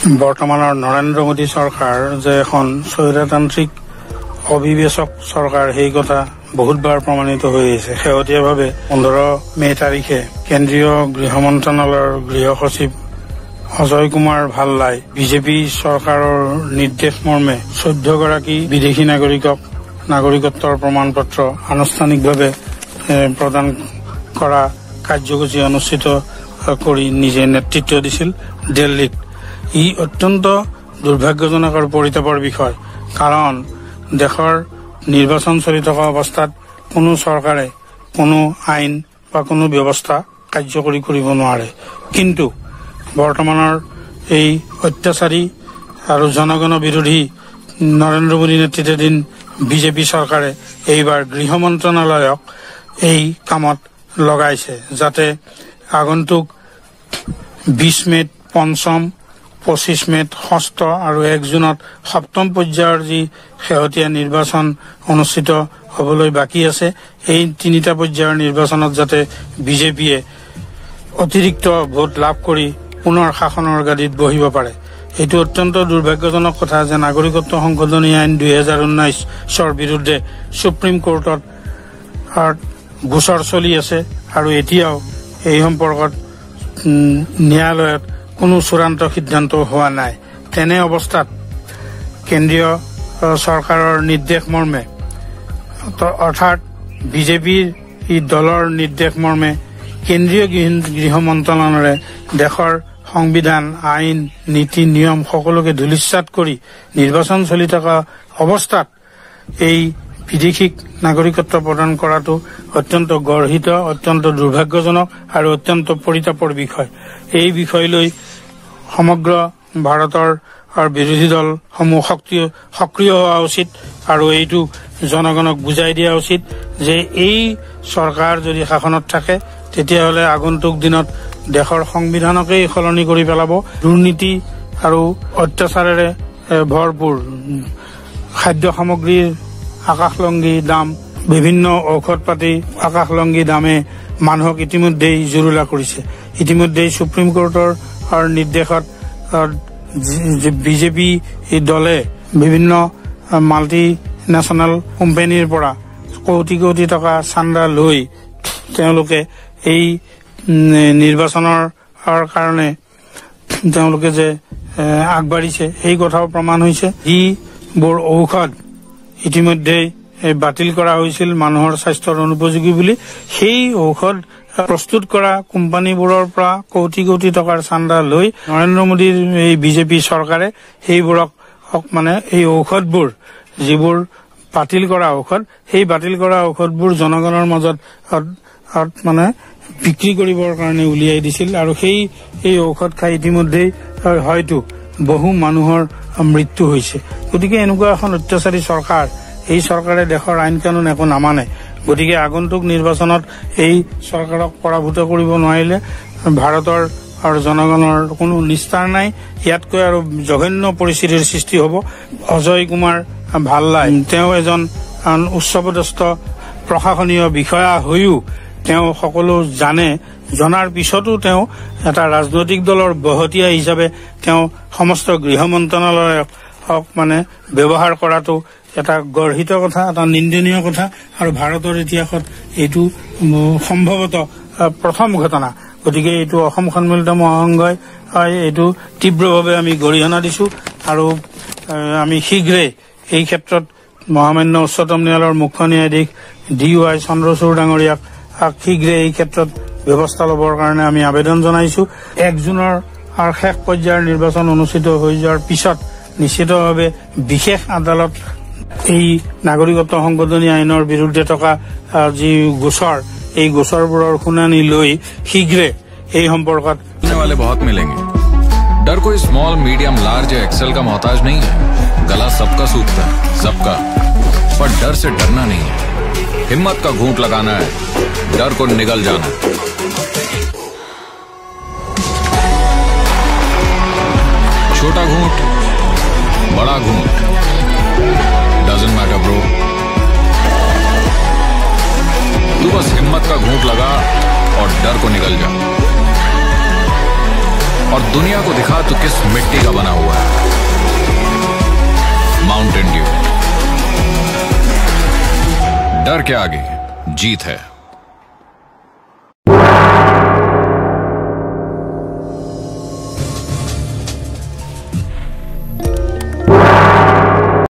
বৰ্তমানৰ নৰেন্দ্ৰ মোদী চৰকাৰ যে এখন স্বৈৰতান্ত্ৰিক অবিবেচক চৰকাৰ সেই কথা বহুতবাৰ প্ৰমাণিত হৈ আহিছে। শেহতীয়াভাৱে 15 মে তাৰিখে কেন্দ্ৰীয় গৃহ মন্ত্ৰালয়ৰ গৃহ সচিব অজয় কুমাৰ ভাল্লাই বিজেপি চৰকাৰৰ নিৰ্দেশ মৰ্মে 14 গৰাকী বিদেশী নাগৰিকক নাগৰিকত্বৰ প্ৰমাণ পত্ৰ আনুষ্ঠানিকভাৱে প্ৰদান কৰা কাৰ্যসূচী অনুষ্ঠিত কৰি নিজে নেতৃত্ব দিছিল দিল্লীত। ই অত্যন্ত দুৰ্ভাগ্যজনক আৰু পৰিতাপৰ বিষয়, কাৰণ দেশৰ নিৰ্বাচন চলি থকা অৱস্থাত কোনো চৰকাৰে কোনো আইন বা কোনো ব্যৱস্থা কাৰ্যকৰী কৰিব নোৱাৰে। কিন্তু বৰ্তমানৰ এই অত্যাচাৰী আৰু জনগণ বিৰোধী নৰেন্দ্ৰ মোদী নেতৃত্বাধীন বিজেপি চৰকাৰে এইবাৰ গৃহ মন্ত্ৰালয়ক এই কামত লগাইছে, যাতে আগন্তুক 20 মেত পঞ্চম, 25 মেত ষষ্ঠ আৰু 1 জুনত সপ্তম পৰ্যায়ৰ যি শেহতীয়া নিৰ্বাচন অনুষ্ঠিত হ'বলৈ বাকী আছে, এই 3টা পৰ্যায়ৰ নিৰ্বাচনত যাতে বিজেপিয়ে অতিৰিক্ত ভোট লাভ কৰি পুনৰ শাসনৰ গাদীত বহিব পাৰে। এইটো অত্যন্ত দুৰ্ভাগ্যজনক কথা যে নাগৰিকত্ব সংশোধনী আইন 2019 বিৰুদ্ধে সুপ্ৰিম কোৰ্টত গোচৰ চলি আছে আৰু এতিয়াও এই সম্পৰ্কত ন্যায়ালয়ত কোনো চূড়ান্ত সিদ্ধান্ত হোৱা নাই। তেনে অৱস্থাত কেন্দ্ৰীয় চৰকাৰৰ নিৰ্দেশ মৰ্মে অৰ্থাৎ বিজেপিৰ এই দলৰ নিৰ্দেশ মৰ্মে কেন্দ্ৰীয় গৃহ মন্ত্ৰালয়েৰে দেশৰ সংবিধান, আইন, নীতি, নিয়ম সকলোকে ধূলিসাৎ কৰি নিৰ্বাচন চলি থকা অৱস্থাত এই বিদেশীক নাগৰিকত্ব প্ৰদান কৰাটো অত্যন্ত গৰ্হিত, অত্যন্ত দুৰ্ভাগ্যজনক আৰু অত্যন্ত পৰিতাপৰ বিষয়। এই বিষয় লৈ সমগ্ৰ ভাৰতৰ বিৰোধী দলসমূহ সক্ৰিয় হোৱা উচিত আৰু এইটো জনগণক বুজাই দিয়া উচিত যে এই চৰকাৰ যদি শাসনত থাকে তেতিয়াহ'লে আগন্তুক দিনত দেশৰ সংবিধানকেই সলনি কৰি পেলাব। দুৰ্নীতি আৰু অত্যাচাৰেৰে ভৰপূৰ, খাদ্য সামগ্ৰীৰ আকাশলংঘী দাম, বিভিন্ন ঔষধ পাতি আকাশলংঘী দামে মানুহক ইতিমধ্যেই জুৰুলা কৰিছে। ইতিমধ্যেই সুপ্ৰিম কোৰ্টৰ নিৰ্দেশত বিজেপি দলে বিভিন্ন মাল্টি নেশ্যনেল কোম্পানীৰ পৰা কোটি কোটি টকা চান্দা লৈ তেওঁলোকে এই নিৰ্বাচনৰ কাৰণে তেওঁলোকে যে আগবাঢ়িছে সেই কথাও প্ৰমাণ হৈছে। যিবোৰ ঔষধ ইতিমধ্যেই বাতিল কৰা হৈছিল মানুহৰ স্বাস্থ্যৰ অনুপযোগী বুলি, সেই ঔষধ প্ৰস্তুত কৰা কোম্পানীবোৰৰ পৰা কোটি কোটি টকাৰ চান্দা লৈ নৰেন্দ্ৰ মোদীৰ এই বিজেপি চৰকাৰে সেইবোৰক এই ঔষধবোৰ যিবোৰ বাতিল কৰা ঔষধ, সেই বাতিল কৰা ঔষধবোৰ জনগণৰ মাজত বিক্ৰী কৰিবৰ কাৰণে উলিয়াই দিছিল আৰু এই ঔষধ খাই ইতিমধ্যেই হয়তো বহু মানুহৰ মৃত্যু হৈছে। গতিকে এনেকুৱা এখন অত্যাচাৰী চৰকাৰ, এই চৰকাৰে দেশৰ আইন কানুন একো নামানে। গতিকে আগন্তুক নিৰ্বাচনত এই চৰকাৰক পৰাভূত কৰিব নোৱাৰিলে ভাৰতৰ আৰু জনগণৰ কোনো নিস্তাৰ নাই। ইয়াতকৈ আৰু জঘন্য পৰিস্থিতিৰ সৃষ্টি হ'ব। অজয় কুমাৰ ভাল্লাই তেওঁ এজন উচ্চপদস্থ প্ৰশাসনীয় বিষয়া হৈও তেওঁ সকলো জনাৰ পিছতো তেওঁ এটা ৰাজনৈতিক দলৰ বহতীয়া হিচাপে তেওঁ সমস্ত গৃহ মন্ত্ৰালয়ক ব্যৱহাৰ কৰাটো এটা গৰ্হিত কথা, এটা নিন্দনীয় কথা আৰু ভাৰতৰ ইতিহাসত এইটো সম্ভৱতঃ প্ৰথম ঘটনা। গতিকে এইটো অসম সন্মিলিত মহাসংঘই এইটো তীব্ৰভাৱে আমি গৰিহণা দিছো আৰু আমি শীঘ্ৰে এই ক্ষেত্ৰত মহামান্য উচ্চতম ন্যায়ালয়ৰ মুখ্য ন্যায়াধীশ DY চন্দ্ৰচূড় ডাঙৰীয়াক শীঘ্ৰে এই ক্ষেত্ৰত ব্যৱস্থা ল'বৰ কাৰণে আমি আবেদন জনাইছো। 1 জুনৰ শেষ পৰ্যায়ৰ নিৰ্বাচন অনুষ্ঠিত হৈ যোৱাৰ পিছত নিশ্চিতভাৱে বিশেষ আদালত এই নাগৰিকত্ব সংশোধনী আইনৰ বিৰুদ্ধে থকা যি গোচৰ, এই গোচৰবোৰৰ শুনানি লৈ শীঘ্ৰে এই সম্পৰ্কত बहुत मिलेंगे। डर कोई स्मॉल, मीडियम, लार्ज या एक्सेल का मोहताज नहीं है। गला सबका सूखता है, सबका, पर डर से डरना नहीं है। हिम्मत का घूंट लगाना है, डर को निगल जाना है। छोटा घूंट, बड़ा घूंट, डजंट मैटर ब्रो। तू बस हिम्मत का घूंट लगा और डर को निगल जा। और दुनिया को दिखा तू किस मिट्टी का बना हुआ है। माउंटेन ड्यू, डर के आगे जीत है।